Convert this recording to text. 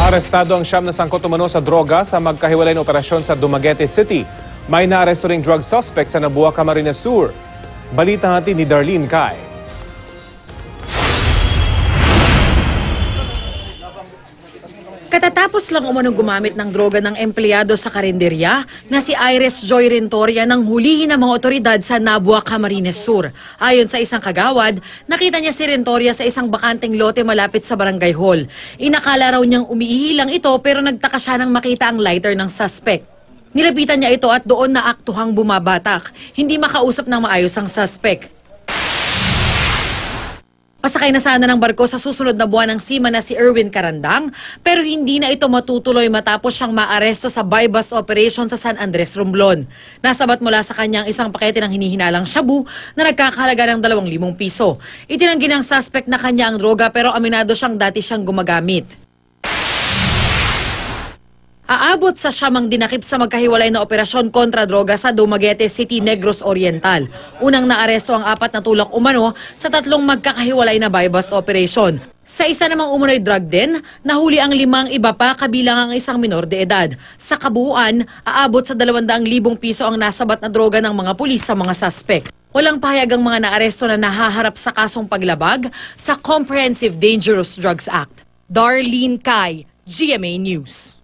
Arestado ang siyam na sangkot umano sa droga sa magkahiwalay na operasyon sa Dumaguete City. May naaresto ring drug suspect sa Nabua, Camarines Sur. Balita natin ni Darlene Kai. Katatapos lang umanong gumamit ng droga ng empleyado sa karinderya na si Iris Joy Rentoria nang hulihin ng mga otoridad sa Nabua, Camarines Sur. Ayon sa isang kagawad, nakita niya si Rentoria sa isang bakanteng lote malapit sa barangay hall. Inakala raw niyang umiihilang ito pero nagtaka siya nang makita ang lighter ng suspect. Nilapitan niya ito at doon na aktuhang bumabatak. Hindi makausap ng maayos ang suspect. Pasakay na sana ng barko sa susunod na buwan ng seaman na si Erwin Carandang, pero hindi na ito matutuloy matapos siyang maaresto sa buy-bust operation sa San Andres, Romblon. Nasabat mula sa kanyang isang pakete ng hinihinalang shabu na nagkakahalaga ng 2,000 piso. Itinanggi ng suspect na kanya ang droga pero aminado siyang dati siyang gumagamit. Aabot sa siyamang dinakip sa magkahiwalay na operasyon kontra droga sa Dumaguete City, Negros Oriental. Unang naaresto ang 4 na tulak umano sa 3 magkakahiwalay na buy-bust operation. Sa isa namang umunoy drug den, nahuli ang 5 iba pa kabilang ang isang minor de edad. Sa kabuuan, aabot sa 200,000 piso ang nasabat na droga ng mga pulis sa mga suspect. Walang pahayag ang mga naaresto na nahaharap sa kasong paglabag sa Comprehensive Dangerous Drugs Act. Darlene Kai, GMA News.